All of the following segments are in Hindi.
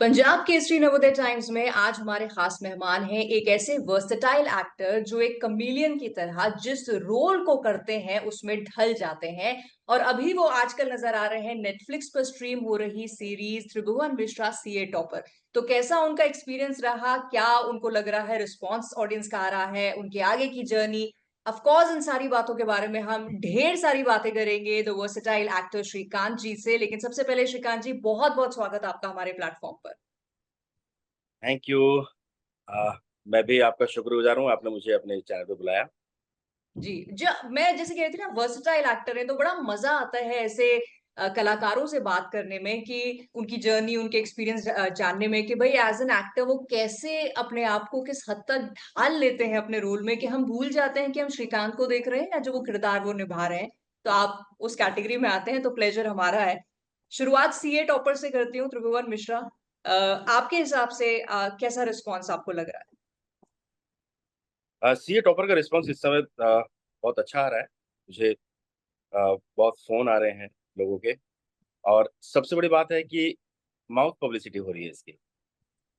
पंजाब केसरी नवोदय टाइम्स में आज हमारे खास मेहमान हैं एक ऐसे वर्सेटाइल एक्टर जो एक कमीलियन की तरह जिस रोल को करते हैं उसमें ढल जाते हैं। और अभी वो आजकल नजर आ रहे हैं नेटफ्लिक्स पर स्ट्रीम हो रही सीरीज त्रिभुवन मिश्रा सीए टॉपर। तो कैसा उनका एक्सपीरियंस रहा, क्या उनको लग रहा है रिस्पॉन्स ऑडियंस का आ रहा है, उनके आगे की जर्नी। ऑफ कोर्स इन सारी बातों के बारे में हम ढेर सारी बातें करेंगे द वर्सेटाइल एक्टर श्रीकांत जी से। लेकिन सबसे पहले श्रीकांत जी, बहुत बहुत स्वागत आपका हमारे प्लेटफॉर्म पर। Thank you. मैं भी आपका शुक्रगुजार हूँ, आपने मुझे अपने चैनल पे बुलाया। जी, मैं जैसे कह रही थी ना, वर्सेटाइल एक्टर है तो बड़ा मजा आता है ऐसे कलाकारों से बात करने में कि उनकी जर्नी, उनके एक्सपीरियंस जानने में कि भाई एज एन एक्टर वो कैसे अपने आप को किस हद तक ढाल लेते हैं अपने रोल में कि हम भूल जाते हैं कि हम श्रीकांत को देख रहे हैं या जो वो किरदार वो निभा रहे हैं। तो आप उस कैटेगरी में आते हैं तो प्लेजर हमारा है। शुरुआत सीए टॉपर से करती हूँ, त्रिभुवन मिश्रा। आपके हिसाब से कैसा रिस्पॉन्स आपको लग रहा सीए टॉपर का रिस्पांस इस समय बहुत अच्छा आ रहा है मुझे। बहुत फ़ोन आ रहे हैं लोगों के, और सबसे बड़ी बात है कि माउथ पब्लिसिटी हो रही है इसकी।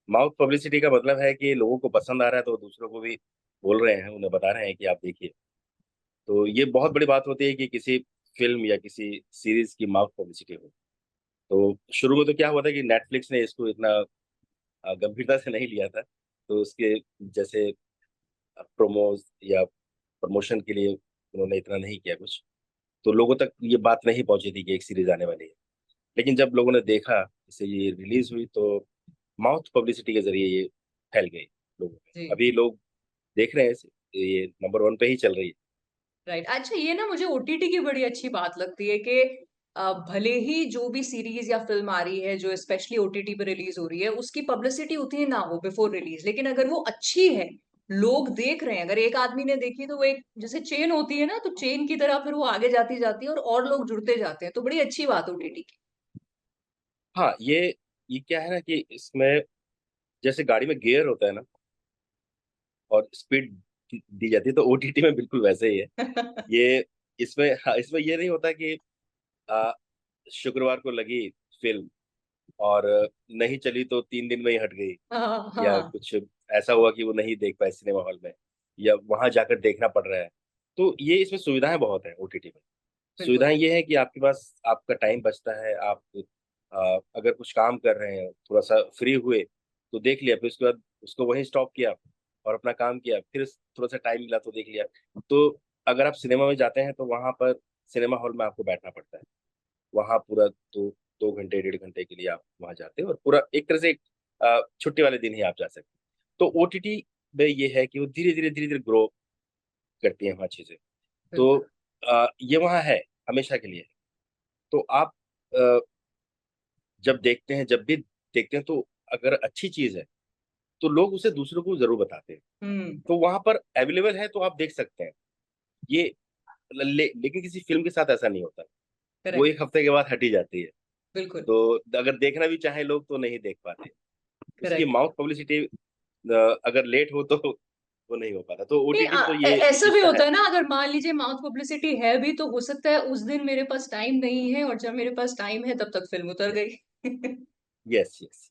माउथ पब्लिसिटी का मतलब है कि लोगों को पसंद आ रहा है तो दूसरों को भी बोल रहे हैं, उन्हें बता रहे हैं कि आप देखिए। तो ये बहुत बड़ी बात होती है कि किसी फ़िल्म या किसी सीरीज़ की माउथ पब्लिसिटी हो। तो शुरू में तो क्या हुआ था कि नेटफ्लिक्स ने इसको इतना गंभीरता से नहीं लिया था। तो उसके जैसे प्रोमोज या प्रमोशन के लिए उन्होंने इतना नहीं किया कुछ, तो लोगों तक ये बात नहीं पहुंची थी कि एक सीरीज आने वाली है। लेकिन जब लोगों ने देखा, इसे ये रिलीज हुई, तो माउथ पब्लिसिटी के जरिए ये फैल गई लोगों में। है? अभी लोग देख रहे हैं इसे, ये नंबर वन पे ही चल रही है। राइट। अच्छा, ये ना मुझे ओटीटी की बड़ी अच्छी बात लगती है कि भले ही जो भी सीरीज या फिल्म आ रही है जो स्पेशली ओटीटी पे रिलीज हो रही है उसकी पब्लिसिटी उतनी ना हो बिफोर रिलीज, लेकिन अगर वो अच्छी है, लोग देख रहे हैं, अगर एक आदमी ने देखी तो वो एक जैसे चेन होती है ना, तो चेन की तरह फिर वो आगे जाती जाती है और लोग जुड़ते जाते हैं। तो बड़ी अच्छी बात ओटीटी की। हाँ, ये क्या है ना कि इसमें जैसे गाड़ी में गियर होता है ना, और स्पीड दी जाती है, तो ओटीटी में बिल्कुल वैसे ही है। ये इसमें, हाँ, इसमें ये नहीं होता कि आ, शुक्रवार को लगी फिल्म और नहीं चली तो 3 दिन में ही हट गई, हाँ या हाँ। कुछ ऐसा हुआ कि वो नहीं देख पाए सिनेमा हॉल में, या वहां जाकर देखना पड़ रहा है। तो ये इसमें सुविधाएं बहुत हैं ओटीटी में। बिल्कुल। सुविधाएं ये है कि आपके पास आपका टाइम बचता है। आप अगर कुछ काम कर रहे हैं, थोड़ा सा फ्री हुए तो देख लिया, फिर उसके बाद उसको वहीं स्टॉप किया और अपना काम किया, फिर थोड़ा सा टाइम मिला तो देख लिया। तो अगर आप सिनेमा में जाते हैं तो वहां पर सिनेमा हॉल में आपको बैठना पड़ता है। वहाँ पूरा 2 2 घंटे 1.5 घंटे के लिए आप वहाँ जाते हो, और पूरा एक तरह से छुट्टी वाले दिन ही आप जा सकते हैं। तो ओटीटी में ये है कि वो धीरे धीरे ग्रो करती हैं वहाँ चीजें। तो बिल्कुल। ये वहाँ है, हमेशा के लिए है। तो आप अ, जब भी देखते हैं, तो अगर अच्छी चीज है तो लोग उसे दूसरों को जरूर बताते हैं। हम्म। तो वहां पर अवेलेबल है तो आप देख सकते हैं। ये लेकिन किसी फिल्म के साथ ऐसा नहीं होता। वो करेक्ट। 1 हफ्ते के बाद हटी जाती है। बिल्कुल। तो अगर देखना भी चाहे लोग तो नहीं देख पाते। उसकी करेक्ट। माउथ पब्लिसिटी अगर लेट हो तो वो नहीं हो पाता। तो नहीं, ओटीटी में तो ये ऐसा भी विशेषता है। होता है ना, अगर मान लीजिए माउथ पब्लिसिटी है भी तो हो सकता है उस दिन मेरे पास टाइम नहीं है और जब मेरे पास टाइम है तब तक फिल्म उतर गई। Yes yes.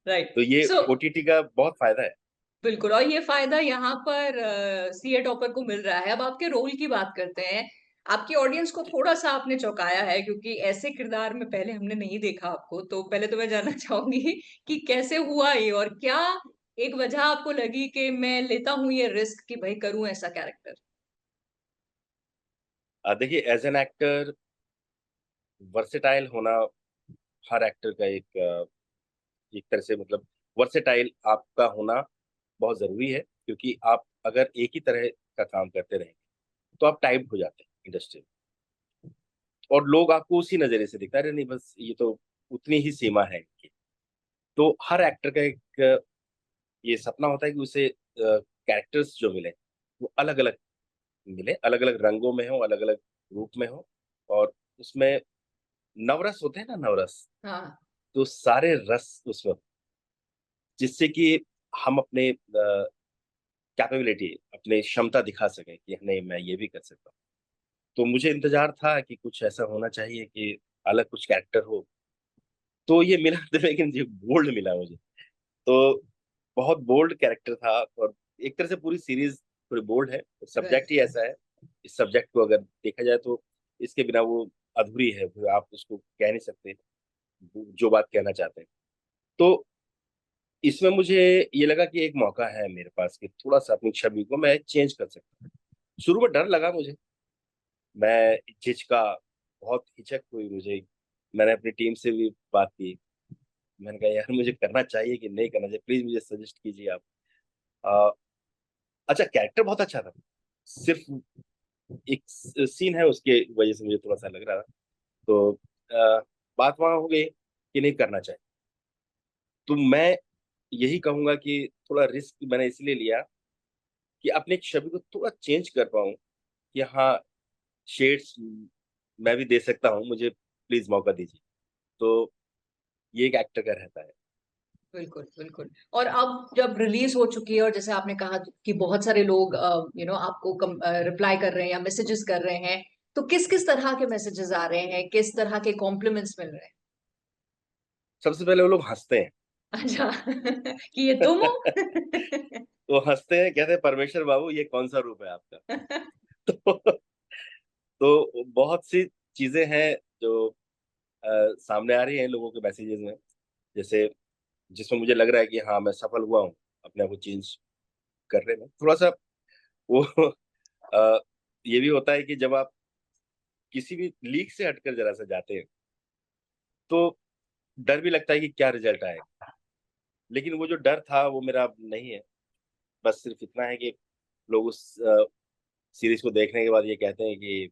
राइट। तो ये सो ओटीटी का बहुत फायदा है। बिल्कुल, और ये फायदा यहाँ पर सीए टॉपर को मिल रहा है। अब आपके रोल की बात करते हैं। आपकी ऑडियंस को थोड़ा सा आपने चौंकाया है क्योंकि ऐसे किरदार में पहले हमने नहीं देखा आपको। तो पहले तो मैं जानना चाहूंगी कि कैसे हुआ ये, और क्या एक वजह आपको लगी कि मैं लेता हूँ ये रिस्क कि भाई करूं ऐसा कैरेक्टर। देखिए, एज एन एक्टर वर्सेटाइल होना हर एक्टर का एक तरह से मतलब वर्सेटाइल आपका होना बहुत जरूरी है, क्योंकि आप अगर एक ही तरह का काम करते रहेंगे तो आप टाइप हो जाते हैं इंडस्ट्री में, और लोग आपको उसी नजरिए से दिखता है, अरे नहीं बस ये तो उतनी ही सीमा है इनकी। तो हर एक्टर का एक ये सपना होता है कि उसे कैरेक्टर्स जो मिले वो अलग अलग मिले, अलग अलग रंगों में हो, अलग अलग रूप में हो, और उसमें नवरस होते हैं ना, नवरस। हाँ। तो सारे रस उसमें हो, जिससे कि हम अपने कैपेबिलिटी, अपनी क्षमता दिखा सकें कि नहीं, मैं ये भी कर सकता हूँ। तो मुझे इंतजार था कि कुछ ऐसा होना चाहिए कि अलग कुछ कैरेक्टर हो, तो ये मिला तो, लेकिन ये बोल्ड मिला मुझे। तो बहुत बोल्ड कैरेक्टर था, और एक तरह से पूरी सीरीज थोड़ी बोल्ड है, राइट। सब्जेक्ट ही ऐसा है। इस सब्जेक्ट को अगर देखा जाए तो इसके बिना वो अधूरी है, वो आप उसको कह नहीं सकते जो बात कहना चाहते हैं। तो इसमें मुझे ये लगा कि एक मौका है मेरे पास कि थोड़ा सा अपनी छवि को मैं चेंज कर सकता हूँ। शुरू में डर लगा मुझे, मैं झिझका, बहुत हिचक हुई मुझे। मैंने अपनी टीम से भी बात की, मैंने कहा यार मुझे करना चाहिए कि नहीं करना चाहिए, प्लीज मुझे सजेस्ट कीजिए आप। अ, अच्छा, कैरेक्टर बहुत अच्छा था, सिर्फ एक सीन है उसके वजह से मुझे थोड़ा सा लग रहा था। तो बात वहां हो गई कि नहीं करना चाहिए। तो मैं यही कहूंगा कि थोड़ा रिस्क मैंने इसलिए लिया कि अपने एक छवि को थोड़ा चेंज कर पाऊं, कि हाँ, शेड्स मैं भी दे सकता हूँ, मुझे प्लीज मौका दीजिए। तो ये एक एक्टर का रहता है। बिल्कुल, बिल्कुल। और अब जब रिलीज हो चुकी है और जैसे आपने कहा कि बहुत सारे लोग आपको रिप्लाई कर रहे हैं या मैसेजेस कर रहे हैं, तो किस किस तरह के मैसेजेस आ रहे हैं, किस तरह के कॉम्प्लीमेंट्स मिल रहे हैं? सबसे पहले वो लोग हंसते हैं। अच्छा। कि ये तुम हो? वो हंसते हैं, कहते हैं परमेश्वर बाबू ये कौन सा रूप है आपका। तो, तो बहुत सी चीजें हैं जो सामने आ रही हैं लोगों के मैसेजेस में, जैसे जिसमें मुझे लग रहा है कि हाँ मैं सफल हुआ हूँ अपने आप को चेंज करने में थोड़ा सा। वो अ, ये भी होता है कि जब आप किसी भी लीग से हटकर जरा सा जाते हैं, तो डर भी लगता है कि क्या रिजल्ट आएगा। लेकिन वो जो डर था वो मेरा अब नहीं है। बस सिर्फ इतना है कि लोग उस सीरीज को देखने के बाद ये कहते हैं कि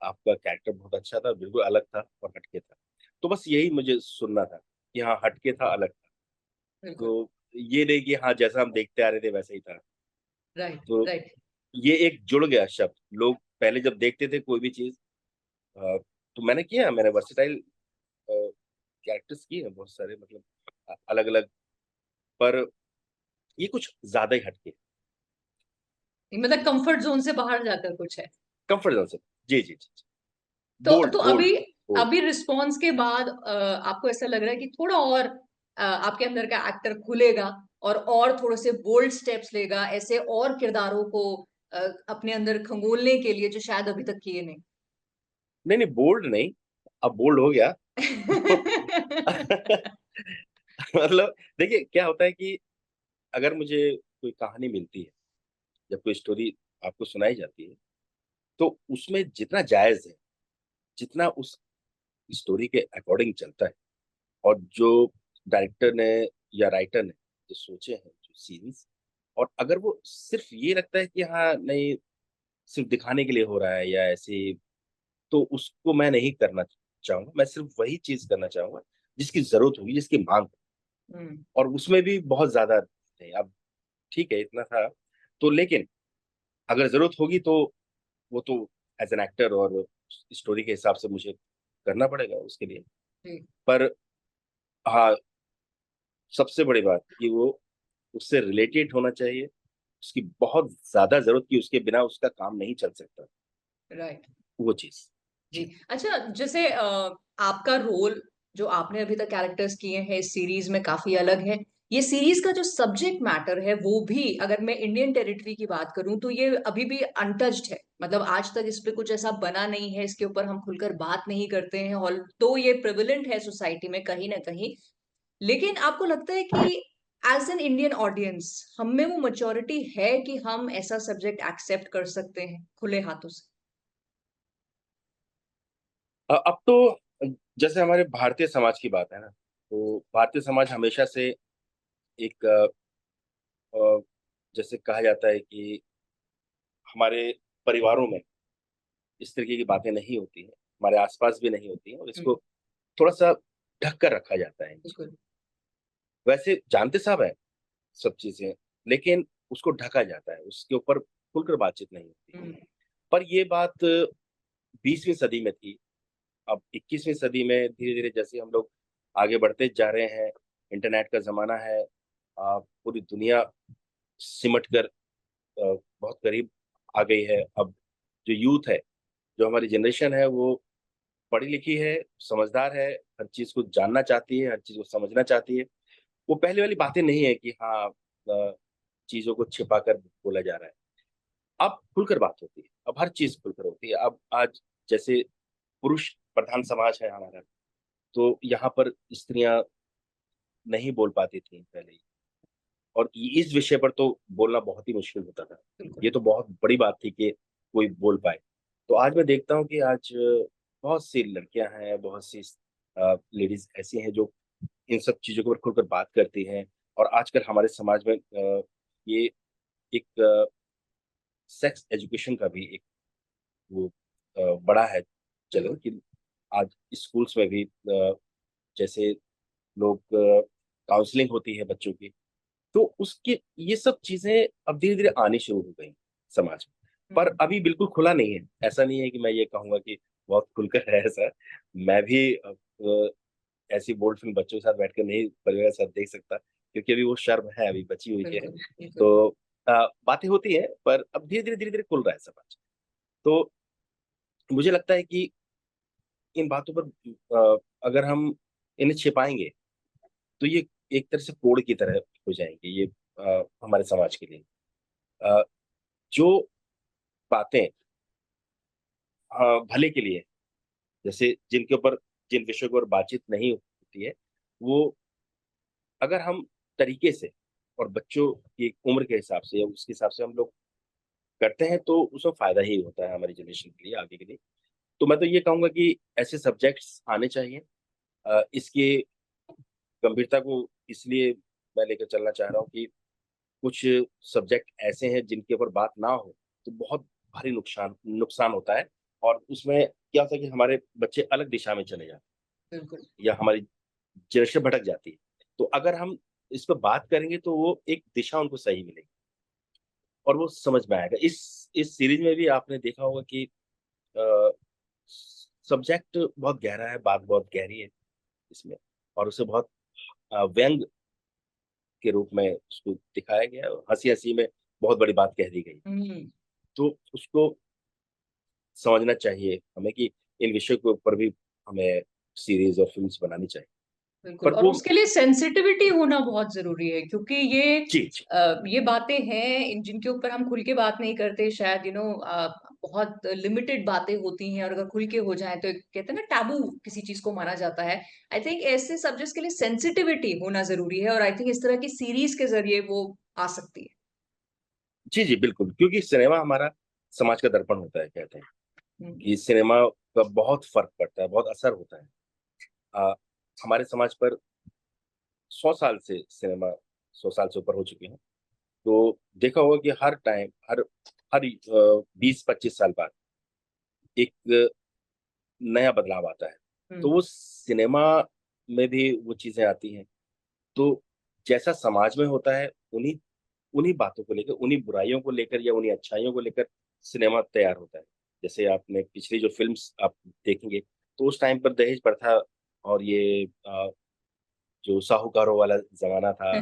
आपका कैरेक्टर बहुत अच्छा था, बिल्कुल अलग था और हटके था। तो बस यही मुझे सुनना था कि हाँ हटके था, अलग था। बिल्कुल। तो ये नहीं कि हाँ जैसा हम देखते आ रहे थे वैसा ही था। राइट, तो राइट। ये एक जुड़ गया शब्द। लोग पहले जब देखते थे कोई भी चीज, तो मैंने किया, मैंने वर्सेटाइल कैरेक्टर्स किए हैं बहुत सारे, मतलब अलग अलग। पर ये कुछ ज्यादा ही हटके, मतलब कंफर्ट जोन से बाहर जाकर कुछ है। कंफर्ट जोन से। जी जी जी। तो बोल्ड बोल्ड अभी बोल्ड। अभी रिस्पॉन्स के बाद आपको ऐसा लग रहा है कि थोड़ा और आपके अंदर का एक्टर खुलेगा और थोड़े से बोल्ड स्टेप्स लेगा, ऐसे और किरदारों को अपने अंदर खंगोलने के लिए जो शायद अभी तक किए नहीं? नहीं नहीं, बोल्ड नहीं, अब बोल्ड हो गया। मतलब देखिए क्या होता है कि अगर मुझे कोई कहानी मिलती है, जब कोई स्टोरी आपको सुनाई जाती है, तो उसमें जितना जायज है, जितना उस स्टोरी के अकॉर्डिंग चलता है, और जो डायरेक्टर ने या राइटर ने जो सोचे हैं जो सीन्स, और अगर वो सिर्फ ये लगता है कि हाँ नहीं, सिर्फ दिखाने के लिए हो रहा है या ऐसे, तो उसको मैं नहीं करना चाहूंगा। मैं सिर्फ वही चीज करना चाहूंगा जिसकी जरूरत होगी, जिसकी मांग हो। हम्म। और उसमें भी बहुत ज्यादा नहीं, अब ठीक है इतना था। तो लेकिन अगर जरूरत होगी तो वो तो एज एन एक्टर और स्टोरी के हिसाब से मुझे करना पड़ेगा उसके लिए। जी। पर हाँ, सबसे बड़ी बात कि वो उससे रिलेटेड होना चाहिए, उसकी बहुत ज्यादा जरूरत की उसके बिना उसका काम नहीं चल सकता, राइट। वो चीज। जी। जी। अच्छा, जैसे आपका रोल जो आपने अभी तक कैरेक्टर्स किए हैं इस सीरीज में काफी अलग है। ये सीरीज का जो सब्जेक्ट मैटर है वो भी, अगर मैं इंडियन टेरिटरी की बात करूं तो ये अभी भी अनटच्ड है। मतलब आज तक इस पे कुछ ऐसा बना नहीं है, इसके ऊपर हम खुलकर बात नहीं करते हैं, और तो ये प्रेवलेंट है सोसाइटी में कहीं ना कहीं। लेकिन आपको लगता है कि एज एन इंडियन ऑडियंस हम में वो मेच्योरिटी है कि हम ऐसा सब्जेक्ट एक्सेप्ट कर सकते हैं खुले हाथों से? अब तो जैसे हमारे भारतीय समाज की बात है ना, तो भारतीय समाज हमेशा से एक अ, जैसे कहा जाता है कि हमारे परिवारों में इस तरीके की बातें नहीं होती हैं, हमारे आसपास भी नहीं होती हैं, और हम्म। इसको थोड़ा सा ढक कर रखा जाता है इन चीज़ों बिल्कुल। को। वैसे जानते सब है सब चीजें, लेकिन उसको ढका जाता है, उसके ऊपर खुलकर बातचीत नहीं होती। हम्म। पर ये बात 20वीं सदी में थी। अब 21वीं सदी में धीरे धीरे जैसे हम लोग आगे बढ़ते जा रहे हैं, इंटरनेट का जमाना है, पूरी दुनिया सिमट कर बहुत करीब आ गई है। अब जो यूथ है, जो हमारी जनरेशन है, वो पढ़ी लिखी है, समझदार है, हर चीज़ को जानना चाहती है, हर चीज़ को समझना चाहती है। वो पहले वाली बातें नहीं है कि हाँ चीज़ों को छिपाकर बोला जा रहा है। अब खुलकर बात होती है, अब हर चीज़ खुलकर होती है। अब आज जैसे पुरुष प्रधान समाज है हमारा, तो यहाँ पर स्त्रियाँ नहीं बोल पाती थीं पहले, और इस विषय पर तो बोलना बहुत ही मुश्किल होता था। बिल्कुल। ये तो बहुत बड़ी बात थी कि कोई बोल पाए। तो आज मैं देखता हूँ कि आज बहुत सी लड़कियाँ हैं, बहुत सी लेडीज़ ऐसी हैं जो इन सब चीज़ों के ऊपर खुलकर बात करती हैं, और आजकल हमारे समाज में ये एक सेक्स एजुकेशन का भी एक वो बड़ा है चलन बिल्कुल। कि आज स्कूल्स में भी जैसे लोग काउंसलिंग होती है बच्चों की, तो उसके ये सब चीज़ें अब धीरे-धीरे आनी शुरू हो गई समाज में। पर हम्म। अभी बिल्कुल खुला नहीं है। ऐसा नहीं है कि मैं ये कहूँगा कि बहुत खुलकर है ऐसा। मैं भी ऐसी बोल्ड फ़िल्म बच्चों के साथ बैठकर नहीं परिवार के साथ देख सकता, क्योंकि अभी वो शर्म है, अभी बची हुई है। बिल्कुल। बिल्कुल। तो बातें होती हैं, पर अब धीरे-धीरे खुल रहा है समाज। तो मुझे लगता है कि इन बातों पर अगर हम इन्हें छिपाएँगे, तो ये एक तरह से कोड़ की तरह हो जाएँगे ये हमारे समाज के लिए। अ, जो बातें भले के लिए, जैसे जिन विषयों के ऊपर बातचीत नहीं होती है, वो अगर हम तरीके से और बच्चों की उम्र के हिसाब से या उसके हिसाब से हम लोग करते हैं, तो उसमें फ़ायदा ही होता है हमारी जनरेशन के लिए, आगे के लिए। तो मैं तो ये कहूँगा कि ऐसे सब्जेक्ट्स आने चाहिए। इसकी गंभीरता को इसलिए मैं लेकर चलना चाह रहा हूँ कि कुछ सब्जेक्ट ऐसे हैं जिनके ऊपर बात ना हो, तो बहुत भारी नुकसान नुकसान होता है, और उसमें क्या होता है कि हमारे बच्चे अलग दिशा में चले जाते बिल्कुल। हैं या हमारी जनरेशन भटक जाती है। तो अगर हम इस पे बात करेंगे तो वो एक दिशा उनको सही मिलेगी और वो समझ में आएगा। इस सीरीज़ में भी आपने देखा होगा कि अ, सब्जेक्ट बहुत गहरा है, बात बहुत गहरी है इसमें, और उसे बहुत व्यंग के रूप में उसको दिखाया गया है और हँसी-हँसी में बहुत बड़ी बात कह दी गई। हम्म। तो उसको समझना चाहिए हमें कि इन विषयों के ऊपर भी हमें सीरीज़ और फ़िल्म्स बनानी चाहिए। बिल्कुल, पर और वो उसके लिए सेंसिटिविटी होना बहुत ज़रूरी है, क्योंकि जी, जी। ये बातें हैं जिनके ऊपर हम खुल के बात नहीं करते, शायद बहुत लिमिटेड बातें होती हैं, और अगर खुल के हो जाएँ तो एक कहते हैं ना, टैबू किसी चीज़ को माना जाता है। आई थिंक ऐसे सब्जेक्ट्स के लिए सेंसिटिविटी होना ज़रूरी है, और आई थिंक इस तरह की सीरीज़ के ज़रिए वो आ सकती है। जी, जी, बिल्कुल, क्योंकि सिनेमा हमारा समाज का दर्पण होता है, कहते हैं हुँ। कि सिनेमा का बहुत फ़र्क पड़ता है, बहुत असर होता है। अ, हमारे समाज पर 100 साल से सिनेमा 100 साल से ऊपर हो चुके हैं। तो देखा होगा कि हर टाइम हर 20-25 साल बाद एक नया बदलाव आता है। तो हुँ। वो सिनेमा में भी वो चीज़ें आती हैं। तो जैसा समाज में होता है, उन्हीं उन्हीं बातों को लेकर, उन्हीं बुराइयों को लेकर या उन्हीं अच्छाइयों को लेकर सिनेमा तैयार होता है। जैसे आपने पिछली जो फ़िल्म्स आप देखेंगे, तो उस टाइम पर दहेज प्रथा और ये जो साहूकारों वाला ज़माना था,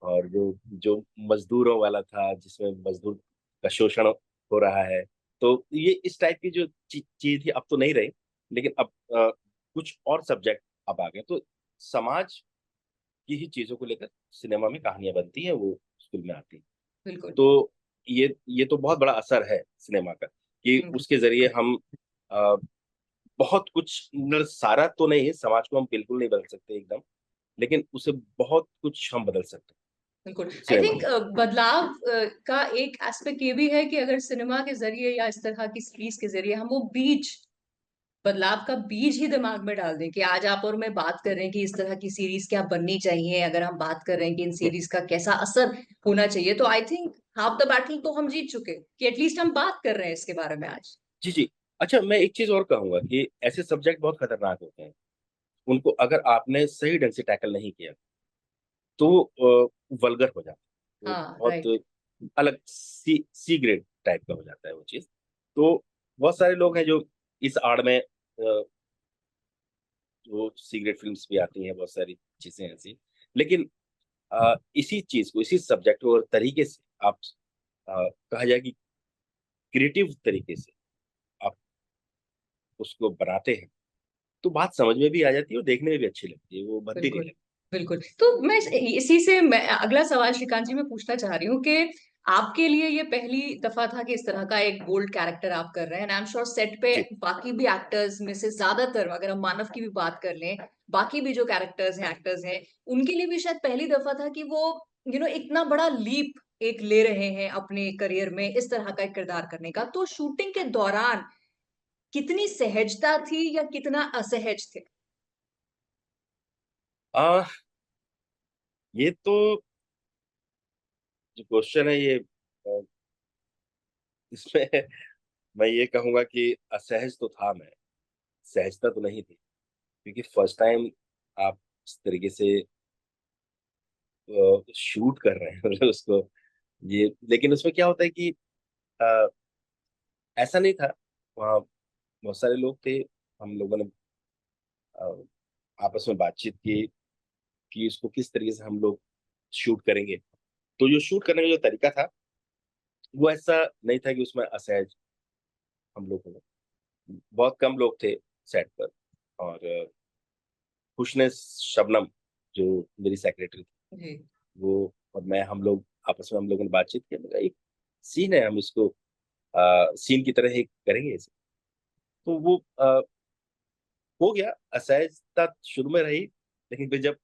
और जो जो मज़दूरों वाला था, जिसमें मज़दूर का शोषण हो रहा है। तो ये इस टाइप की जो चीज़ थी, अब तो नहीं रही, लेकिन अब कुछ और सब्जेक्ट अब आ गए। तो समाज की ही चीज़ों को लेकर सिनेमा में कहानियाँ बनती हैं, वो फ़िल्में आती हैं। बिल्कुल। तो ये तो बहुत बड़ा असर है सिनेमा का कि हुँ। उसके ज़रिए हम अ, बहुत कुछ न सारा तो नहीं, समाज को हम बिल्कुल नहीं बदल सकते एकदम, लेकिन उसे बहुत कुछ हम बदल सकते हैं बिल्कुल। आई सिनेमा थिंक में। बदलाव का एक एस्पेक्ट ये भी है कि अगर सिनेमा के ज़रिए या इस तरह की सीरीज़ के ज़रिए हम वो बदलाव का बीज ही दिमाग में डाल दें कि आज आप और मैं बात कर रहे हैं कि इस तरह की सीरीज़ क्या बननी चाहिए, अगर हम बात कर रहे हैं कि इन हुँ, सीरीज़ का कैसा असर होना चाहिए, तो I think half the battle तो हम जीत चुके, कि एट लीस्ट हम बात कर रहे हैं इसके बारे में आज। जी, जी। अच्छा, मैं एक चीज़ और कहूँगा कि ऐसे सब्जेक्ट बहुत खतरनाक होते हैं। उनको अगर आपने सही ढंग से टैकल नहीं किया, तो वो वल्गर हो जाता है। वो हाँ, राइट। बहुत अलग सी ग्रेड टाइप का हो जाता है वो चीज़। तो बहुत सारे लोग हैं जो इस आड़ में वो सी ग्रेड फ़िल्म्स भी आती हैं, बहुत सारी चीज़ें ऐसी। लेकिन इसी चीज़ को, इसी सब्जेक्ट को और तरीके से आप कहा जाए कि क्रिएटिव तरीके से आप उसको बनाते हैं, तो बात समझ में भी आ जाती है और देखने में भी अच्छी लगती है, वो भद्दी नहीं बिल्कुल, लगती। बिल्कुल। तो मैं इसी से मैं अगला सवाल श्रीकांत जी मैं पूछना चाह रही हूँ कि आपके लिए ये पहली दफा था कि इस तरह का एक बोल्ड कैरेक्टर आप कर रहे हैं, and I am sure set पे जी। बाकी भी एक्टर्स में से ज्यादातर, अगर हम मानव की भी बात कर लें, बाकी भी जो कैरेक्टर्स हैं, एक्टर्स हैं, उनके लिए भी शायद पहली दफा था कि वो इतना बड़ा लीप एक ले रहे हैं अपने करियर में, इस तरह का एक किरदार करने का। तो शूटिंग के दौरान कितनी सहजता थी या कितना असहज थे? आ, ये तो जो क्वेश्चन है ये इसमें मैं ये कहूँगा कि असहज तो था मैं, सहजता तो नहीं थी। क्योंकि फर्स्ट टाइम आप इस तरीके से शूट कर रहे हैं मतलब उसको, ये लेकिन उसमें क्या होता है कि अ, ऐसा नहीं था। वहाँ बहुत सारे लोग थे, हम लोगों ने अ, आपस में बातचीत की कि इसको किस तरीके से हम लोग शूट करेंगे। तो जो शूट करने का जो तरीका था, वो ऐसा नहीं था कि उसमें असहज हम लोग को, बहुत कम लोग थे सेट पर। और खुशने शबनम जो मेरी सेक्रेटरी थी, जी। वो और मैं, हम लोग आपस में हम लोगों ने बातचीत की। मैंने कहा, एक सीन है, हम इसको सीन की तरह ही करेंगे इसे। तो वो हो गया। असहजता शुरू में रही, लेकिन फिर जब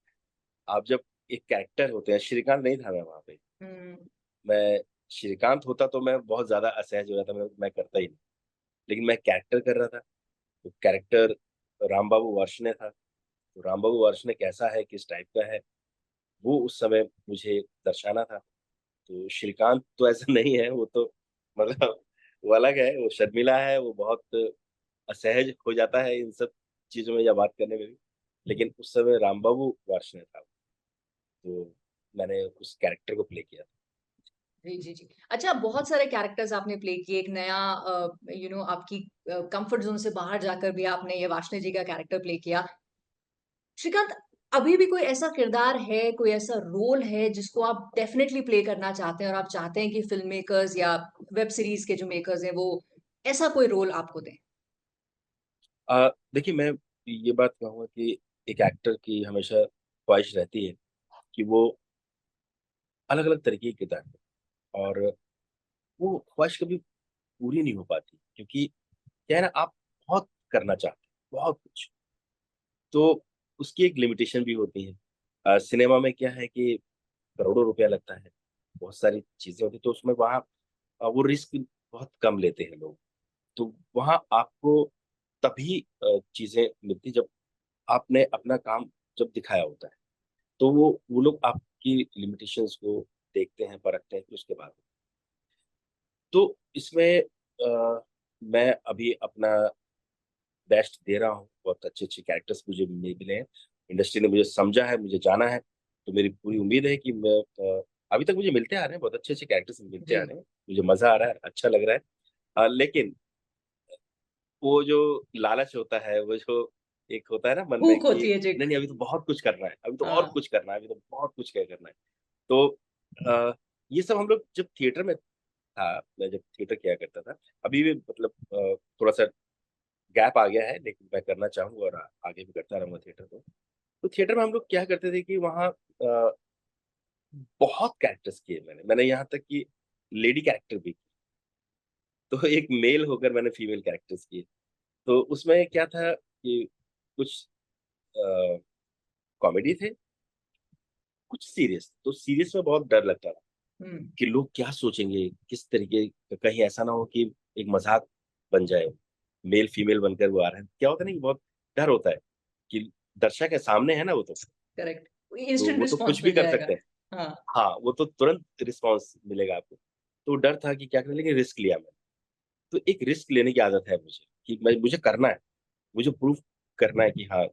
एक कैरेक्टर होते हैं, श्रीकांत नहीं था मैं वहां पे। हम्म। मैं श्रीकांत होता तो मैं बहुत ज्यादा असहज हो जाता, मैं करता ही नहीं। लेकिन मैं कैरेक्टर कर रहा था, तो कैरेक्टर राम बाबू वर्ष था। तो राम बाबू वर्ष कैसा है, किस टाइप का है, वो उस समय मुझे दर्शाना था। तो श्रीकांत तो ऐसा नहीं है, वो तो मतलब वो अलग है, वो शर्मिला है, वो बहुत असहज हो जाता है इन सब चीजों में या बात करने में भी। लेकिन उस समय राम बाबू वार्ष्णेय था, तो मैंने उस कैरेक्टर को प्ले किया था। जी, जी, जी। अच्छा, बहुत सारे कैरेक्टर्स आपने प्ले किए, एक नया आपकी कंफर्ट ज़ोन से बाहर जाकर भी आपने ये वाष्णेय जी का कैरेक्टर प्ले किया। श्रीकांत, अभी भी कोई ऐसा किरदार है, कोई ऐसा रोल है जिसको आप डेफिनिटली प्ले करना चाहते हैं और आप चाहते हैं कि फ़िल्म मेकर्स या वेब सीरीज़ के जो मेकर्स हैं, वो ऐसा कोई रोल आपको दें? देखिए, मैं ये बात कहूँगा कि एक एक्टर की हमेशा ख्वाहिश रहती है कि वो अलग-अलग तरीके के किरदार करें, और वो ख्वाहिश कभी पूरी नहीं हो पाती, क्योंकि क्या है ना, आप बहुत करना चाहते हैं, बहुत कुछ, तो उसकी एक लिमिटेशन भी होती है। सिनेमा में क्या है कि करोड़ों रुपया लगता है, बहुत सारी चीज़ें होती हैं, तो उसमें वहाँ वो रिस्क बहुत कम लेते हैं लोग। तो वहाँ आपको तभी चीज़ें मिलती जब आपने अपना काम जब दिखाया होता है। तो वो लोग आपकी लिमिटेशंस को देखते हैं, परखते हैं, फिर उसके बाद। तो इसमें मैं अभी अपना बेस्ट दे रहा हूँ, बहुत अच्छे-अच्छे कैरेक्टर्स मुझे मिले हैं। इंडस्ट्री ने मुझे समझा है, मुझे जाना है, तो मेरी पूरी उम्मीद है कि मैं अभी तक मुझे मिलते आ रहे हैं, बहुत अच्छे-अच्छे कैरेक्टर्स मिलते आ जी। रहे हैं। मुझे मज़ा आ रहा है, अच्छा लग रहा है। लेकिन वो जो लालच होता है, वो जो एक होता है ना मन में हुक कि होती है जी। नहीं, नहीं, अभी तो बहुत कुछ करना है, अभी तो और हाँ। कुछ करना है, अभी तो बहुत कुछ क्या करना है। तो ये सब हम लोग जब थिएटर में था, मैं जब थिएटर किया करता था, अभी भी मतलब थोड़ा-सा गैप आ गया है, लेकिन मैं करना चाहूँगा और आगे भी करता रहूँगा थिएटर को। तो थिएटर में हम लोग क्या करते थे कि वहाँ बहुत कैरेक्टर्स किए मैंने। मैंने यहाँ तक कि लेडी कैरेक्टर भी, तो एक मेल होकर मैंने फीमेल कैरेक्टर्स किए। तो उसमें क्या था कि कुछ अ, कॉमेडी थे, कुछ सीरियस। तो सीरियस में बहुत डर लगता था हुँ। कि लोग क्या सोचेंगे, किस तरीके का, कहीं ऐसा ना हो कि एक मज़ाक बन जाए, मेल-फीमेल बनकर वो आ रहे हैं। क्या होता है ना कि बहुत डर होता है कि दर्शक है, सामने है ना वो करेक्ट। तो इंस्टेंट वो तो रिस्पॉन्स कुछ भी मिल कर जाएगा। सकते हैं। हाँ। हाँ, वो तो तुरंत रिस्पॉन्स मिलेगा आपको। तो डर था कि क्या करें, लेकिन रिस्क लिया मैंने। तो एक रिस्क लेने की आदत है मुझे कि मुझे करना है, मुझे प्रूव करना है कि हाँ,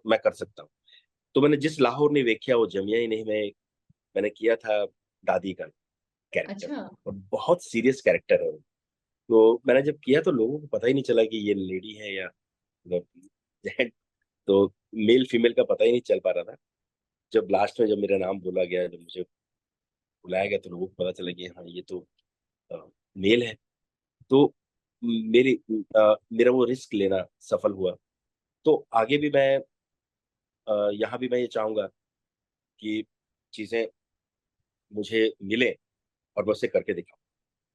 मैं कर सकता हूँ। तो मैंने जिस लाहौर ने वेख्या वो जमिया ही नहीं, मैंने किया था दादी का कैरेक्टर, अच्छा। और बहुत सीरियस कैरेक्टर है वो। तो मैंने जब किया तो लोगों को पता ही नहीं चला कि ये लेडी है या मतलब जेंट, तो मेल फीमेल का पता ही नहीं चल पा रहा था। जब लास्ट में जब मेरा नाम बोला गया, जब मुझे बुलाया गया, तो लोगों को पता चला कि हाँ, ये तो अ, मेल है। तो मेरा वो रिस्क लेना सफल हुआ। तो आगे भी मैं यहाँ भी मैं ये चाहूँगा कि चीज़ें मुझे मिलें और मैं उसे करके दिखाऊँ।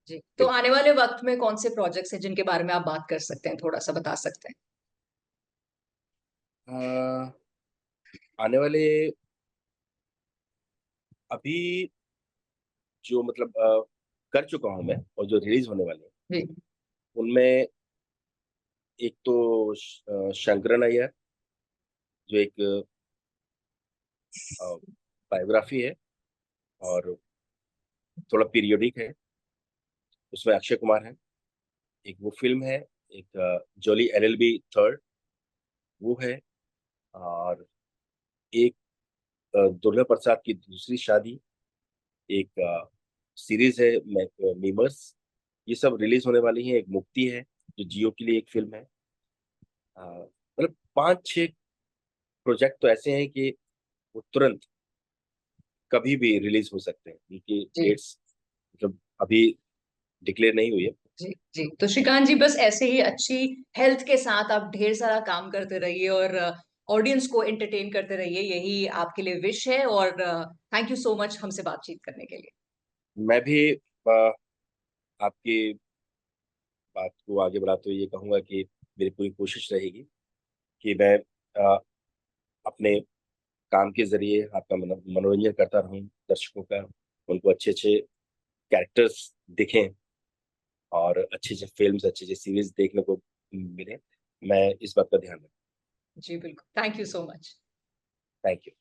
जी, तो बिल्कुल। आने वाले वक़्त में कौन से प्रोजेक्ट्स हैं जिनके बारे में आप बात कर सकते हैं, थोड़ा-सा बता सकते हैं? अ, आने वाले अभी जो मतलब कर चुका हूँ मैं और जो रिलीज़ होने वाले हैं, जी, उनमें एक तो शंकरन अय्यर जो एक अ, बायोग्राफ़ी है और थोड़ा पीरियोडिक है, उसमें अक्षय कुमार हैं। एक वो फ़िल्म है, एक जॉली एलएलबी थर्ड वो है और एक दुर्गा प्रसाद की दूसरी शादी, एक सीरीज़ है मीमर्स, ये सब रिलीज़ होने वाली हैं। एक मुक्ति है, जो जियो के लिए एक फ़िल्म है। मतलब 5-6 प्रोजेक्ट तो ऐसे हैं कि वो तुरंत कभी भी रिलीज़ हो सकते हैं। उनकी जी, डेट्स मतलब अभी डिक्लेयर नहीं हुई है। जी, जी। तो श्रीकांत जी बस ऐसे ही अच्छी हेल्थ के साथ आप ढेर सारा काम करते रहिए और ऑडियंस को एंटरटेन करते रहिए, यही आपके लिए विश है और थैंक यू सो मच हमसे बातचीत करने के लिए। मैं भी आपकी बात को आगे बढ़ाते हुए ये कहूँगा कि मेरी पूरी कोशिश रहेगी कि मैं अ, अपने काम के ज़रिए आपका मनोरंजन करता रहूँ, दर्शकों का, उनको अच्छे-अच्छे कैरेक्टर्स दिखें और अच्छी-अच्छी फ़िल्म्स, अच्छी-अच्छी सीरीज़ देखने को मिलें। मैं इस बात का ध्यान रखूँ। जी, बिल्कुल। Thank you so much. Thank you.